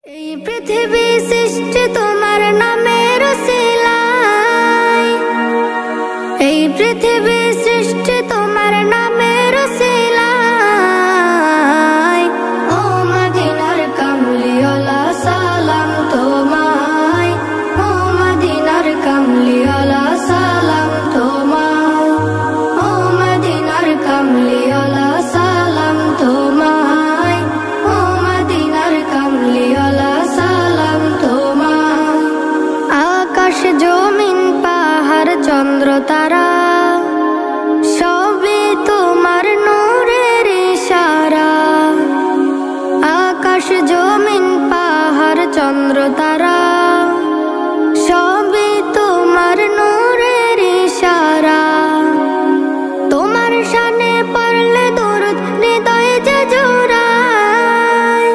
এই পৃথিবী সৃষ্টি তোমার নামের উসিলায়, এই পৃথিবী সৃষ্টি তোমার নামের উসিলায়। ও মদিনার কামলিওয়ালা সালাম তোমায়, ও মদিনার কামলিওয়ালা সালাম তোমায়, ও মদিনার কামলিওয়ালা সালাম তোমায়, ও মদিনার কামলিওয়ালা সালাম তোমায়। আকাশ জমিন পাহাড় চন্দ্র তারা সবই তোমার নূরের ইশারা। আকাশ জমিন পাহাড় চন্দ্র তারা সবই তোমার নূরের ইশারা। তোমার শানে পড়লে দরুদ হৃদয় যে জোড়ায়,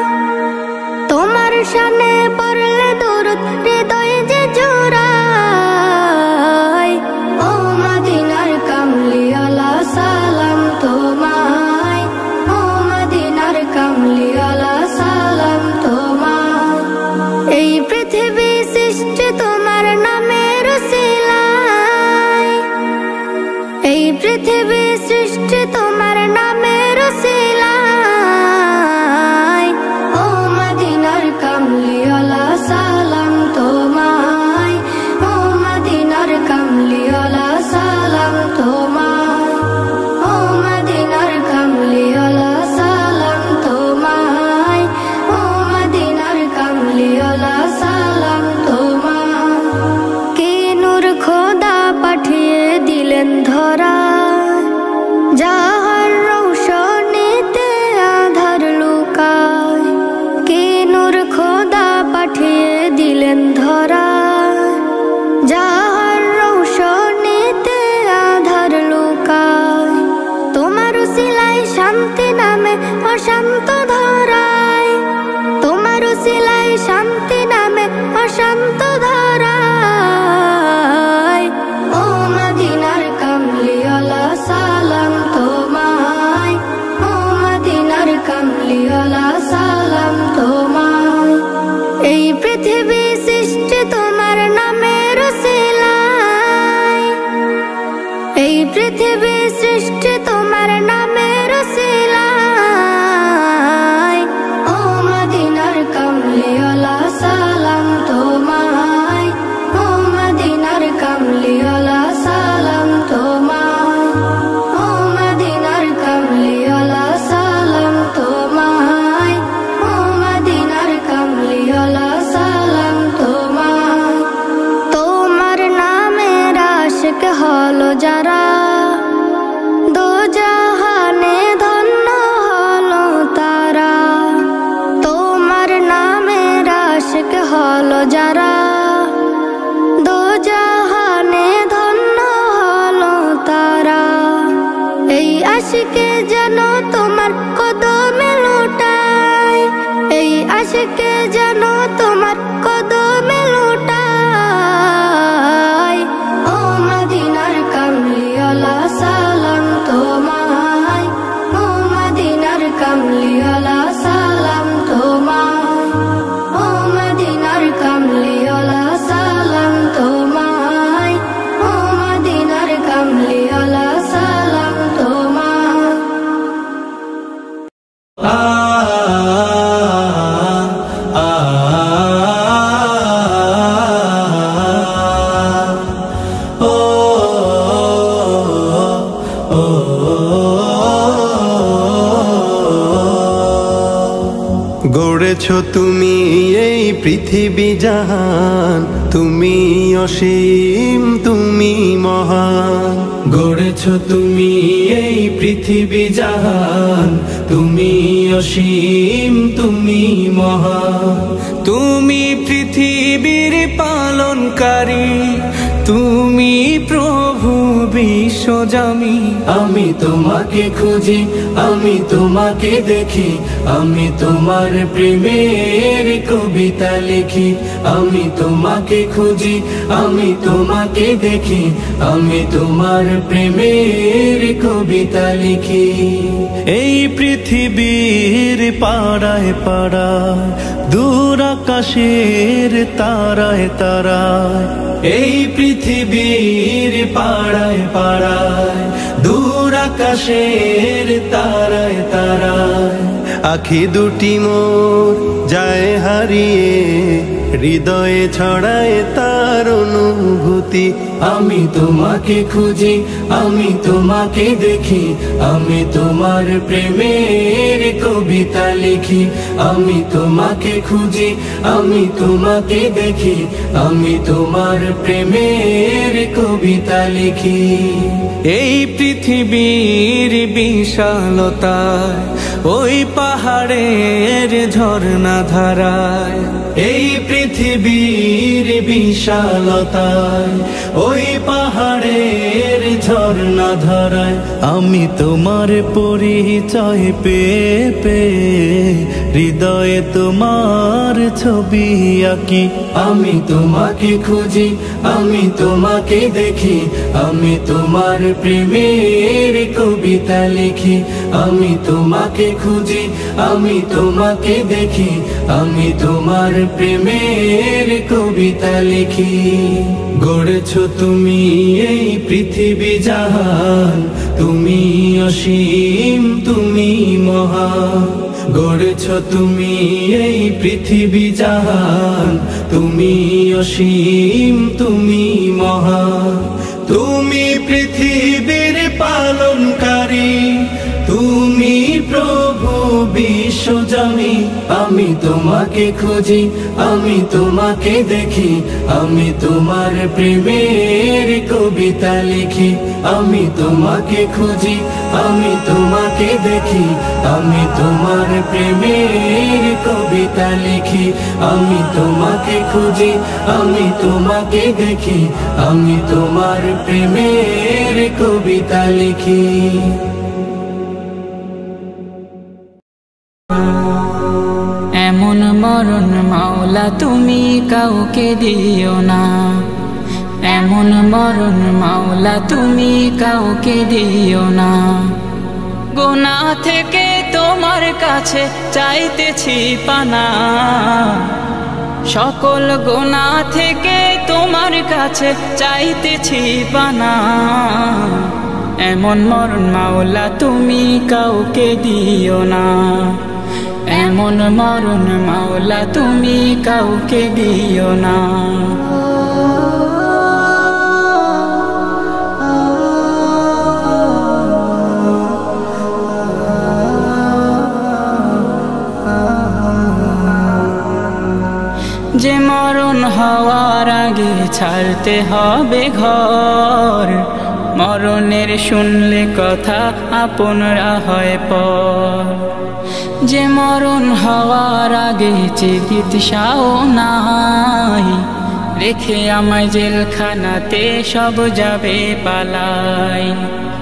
তোমার শানে পড়লে দরুদ হৃদয় যে জোড়ায়। ও মদিনার কামলিওয়ালা সালাম তোমায়, ও মদিনার কামলিওয়ালা সালাম তোমায়। এই পৃথিবী সৃষ্টি তোমার নামের উসিলায়, এই পৃথিবী সৃষ্টি তোমার নামের উসিলায়। ও মদিনার কামলিওয়ালা সালাম তোমায়, ও মদিনার কামলিওয়ালা সালাম তোমায়, ও মদিনার কামলিওয়ালা সালাম তোমায়, ও মদিনার কামলিওয়ালা সালাম তোমায়। কি নূর খোদা পাঠিয়ে দিলেন ধরা, যাহার রৌশনীতে আধার লুকায়। কি নূর খোদা পাঠিয়ে দিলেন ধরা, যাহার রৌশনীতে আধার লুকায়। তোমার উসিলায় শান্তি নামে অশান্ত ধরায়, তোমার উসিলায় শান্তি নামে অশান্ত ধরায়। ও মদিনার কামলিওয়ালা সালাম তোমায়, ও মদিনার কামলিওয়ালা সালাম তোমায়। এই পৃথিবী সৃষ্টি তোমার নামের উসিলায়, এই পৃথিবী সৃষ্টি তোমার নামের উসিলায়। ও মদিনার কামলিওয়ালা সালাম তোমায়, ও মদিনার কামলিওয়ালা সালাম তোমায়, ও মদিনার কামলিওয়ালা সালাম তোমায়, ও মদিনার কামলিওয়ালা সালাম তোমায়। তোমার নামের আশিক হলো যারা, দোজাহানে ধন্য হলো তারা। তোমার নামের আশিক হলো যারা, দোজাহানে ধন্য হলো তারা। এই আশিকে যেন তোমার কদমে লুটায়, এই আশিকে যেন তোমার কদমে লুটায়। ও মদিনার কামলিওয়ালা সালাম তোমায়, ও মদিনার কামলিওয়ালা সালাম তোমায়, ও মদিনার কামলিওয়ালা সালাম তোমায়, ও মদিনার কামলিওয়ালা সালাম তোমায়। গড়েছ তুমি এই পৃথিবী জাহান, তুমি অসীম তুমি মহান। গড়েছ তুমি এই পৃথিবী জাহান, তুমি অসীম তুমি মহান। তুমি পৃথিবীর পালনকারী, তুমি প্রভু বিশ্বজামি। আমি তোমাকে খুঁজি, আমি তোমাকে দেখি, আমি তোমার প্রেমের কবিতা লিখি। আমি তোমাকে খুঁজি, আমি তোমাকে দেখি, আমি তোমার প্রেমের কবিতা লিখি। এই পৃথিবীর পাড়ায় পাড়ায় দূর আকাশের তারায় তারায়, এই পৃথিবীর পাড়ায় পাড়ায়, দূর আকাশের তারায় তারায়। আখি দুটি মোর যায় হারিয়ে, হৃদয়ে ছড়ায় তার অনুভূতি। আমি তোমাকে খুঁজি, আমি তোমাকে দেখি, আমি তোমার প্রেমের কবিতা লিখি। আমি তোমাকে খুঁজি, আমি তোমাকে দেখি, আমি তোমার প্রেমের কবিতা লিখি। এই পৃথিবীর বিশালতায়, ওই পাহাড়ের ঝর্ণা ধারায়, এই পৃথিবীর বিশালতায়, ওই পাহাড়ের ঝর্ণা ধারায়, আমি তোমার পরিচয় পেয়ে পেয়ে হৃদয়ে তোমার ছবি আঁকি। আমি তোমাকে খুঁজি, আমি তোমাকে দেখি, আমি তোমার প্রেমের কবিতা লিখি। আমি তোমাকে খুঁজি, আমি তোমাকে দেখি, আমি তোমার প্রেমের কবিতা লিখি। গড়েছো তুমি এই পৃথিবী জাহান, তুমি অসীম, তুমি মহান। গড়েছো তুমি এই পৃথিবী জাহান, তুমি অসীম, তুমি মহান। তুমি পৃথিবীর পালনকারী, তুমি প্রভু বিশ্বজনী। আমি তোমাকে খুঁজি, আমি তোমাকে দেখি, আমি তোমার প্রেমের কবিতা লিখি। আমি তোমাকে খুঁজি, আমি তোমাকে দেখি, আমি তোমার প্রেমের কবিতা লিখি। আমি তোমাকে খুঁজি, আমি তোমাকে দেখি, আমি তোমার প্রেমের কবিতা লিখি। এমন মরণ মাওলা তুমি কাউকে দিও না, এমন মরণ মাওলা তুমি কাউকে দিও না। গুনাহ থেকে তোমার কাছে চাইতেছি পানা, সকল গুনাহ থেকে তোমার কাছে চাইতেছি পানা। এমন মরণ মাওলা তুমি কাউকে দিও না, এমন মরণ মাওলা তুমি কাউকে দিও না। যে মরণ হওয়ার আগে ছাড়তে হবে ঘর, মরণের শুনলে কথা আপনরা হয় পর। যে মরণ হওয়ার আগে চিকিৎসাও নাই, রেখে আমায় জেলখানাতে সব যাবে পালাই।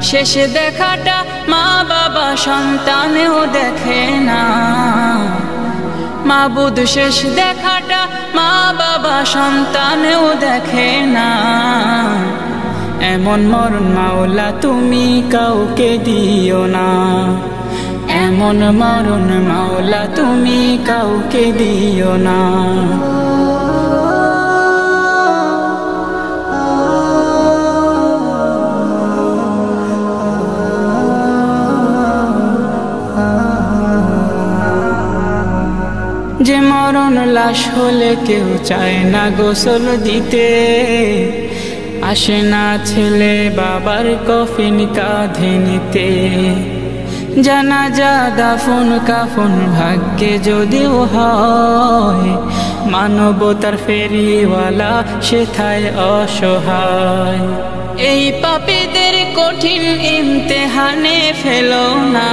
শেষ দেখাটা মা বাবা সন্তানেও দেখে না, মাবুদ শেষ দেখাটা মা বাবা সন্তানেও দেখে না। এমন মরণ মাওলা তুমি কাউকে দিও না, এমন মরণ মাওলা তুমি কাউকে দিও না। যে মরণ লাশ হলে কেউ চায় না গোসল দিতে, আসে না ছেলে বাবার কফিন কাঁধে নিতে। জানাজা দাফন কাফন ভাগ্যে যদিও হয়, মানবতার ফেরিওয়ালা সেথায় অসহায়। এই পাপীদের কঠিন ইমতেহানে ফেলো না,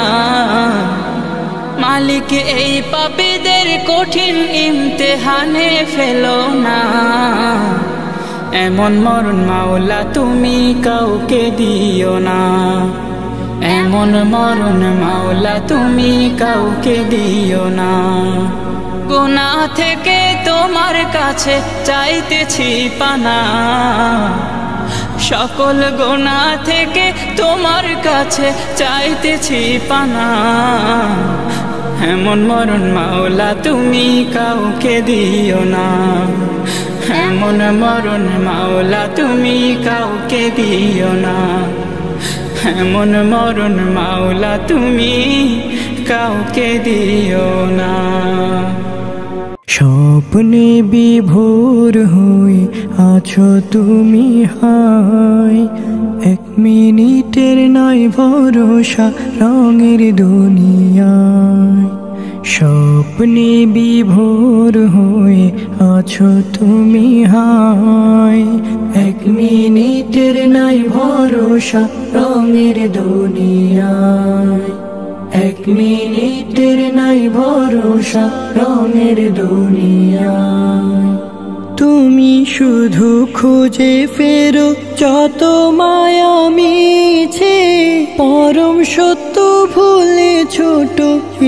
মালিক এই পাপীদের কঠিন ইমতেহানে ফেলো না। এমন মরণ মাওলা তুমি কাউকে দিও না, এমন মরণ মাওলা তুমি কাউকে দিও না। গুনাহ থেকে তোমার কাছে চাইতেছি পানা, সকল গুনাহ থেকে তোমার কাছে চাইতেছি পানা। এমন মরণ মাওলা তুমি কাউকে দিও না, এমন মরণ মাওলা তুমি কাউকে দিও না, এমন মরণ মাওলা তুমি কাউকে দিও না। স্বপ্নে বিভোর হয়ে আছো তুমি হায়, এক মিনিটের নাই ভরসা রঙের দুনিয়ায়। স্বপ্নে বিভোর হয়ে আছো তুমি হায়, এক মিনিটের নাই ভরসা রঙের দুনিয়ায়। এক মিনিটের নাই ভরসা রঙের দুনিয়ায়। তুমি শুধু খুঁজে ফেরো যত মায়া মিছে, পরম সত্য ভুলে ছোট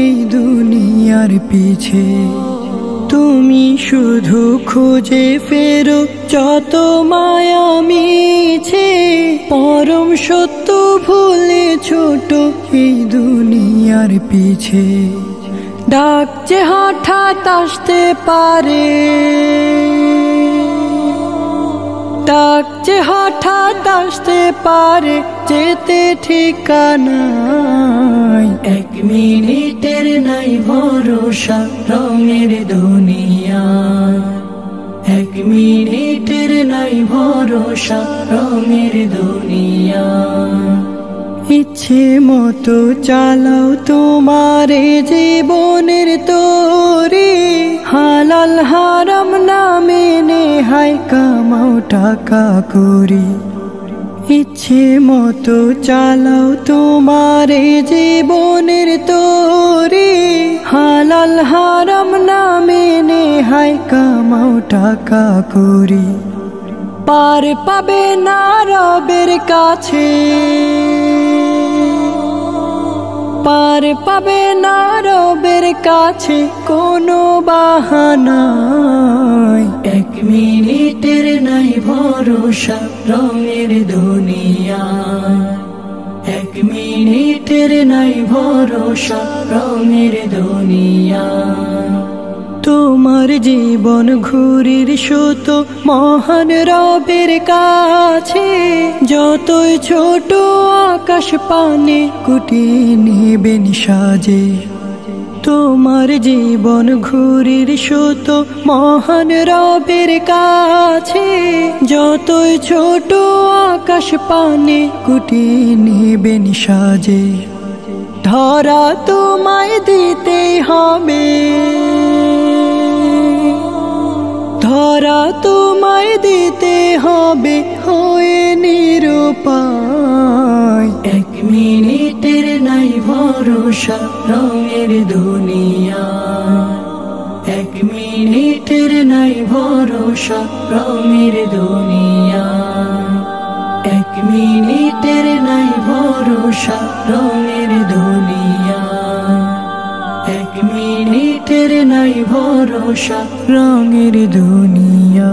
এই দুনিয়ার পিছে। তুমি শুধু খুঁজে ফেরো যত মায়া মিছে, পরম সত্য ভুলে ছোট এই দুনিয়ার পিছে। ডাক যে হঠাৎ আসতে পারে, ডাক যে হঠাৎ আসতে পারে, যেতে ঠিকানাই। এক মিনিটের নাই ভরসা রঙের দুনিয়া, এক মিনিটের নাই ভরসা রঙের দুনিয়া। ইচ্ছে মতো চালাও তোমারে জীবনের তরি, হালাল হারাম না মেনে হায় কামাও টাকা করি। ইচ্ছে মতো চালাও তোমারে জীবনের তরি, হালাল হারাম না মেনে হায় কামাও টাকা করি। পার পাবে না রবের কাছে, পার পাবে না রবের কাছে কোনো বাহানায়। এক মিনিটের নাই ভরসা রঙের দুনিয়া, এক মিনিটের নাই ভরসা রঙের দুনিয়া। তোমার জীবন ঘুরির সুতো মহান রবের কাছে, যতই ছোট আকাশ পানে কুটিয়ে নেবেন সাজে। তোমার জীবন ঘুরির সুতো মহান রবের কাছে, যতই ছোট আকাশ পানে কুটিয়ে নেবেন সাজে। ধরা তোমায় দিতে হবে, ধরা তোমায় দিতে হবে হয়ে নিরুপায়। এক মিনিটের নাই ভরসা রঙের দুনিয়া, এক মিনিটের নাই ভরসা রঙের দুনিয়া। এক মিনিটের নাই ভরসা রঙের দুনিয়া, এক মিনিটের নাই ভরসা রঙের দুনিয়া।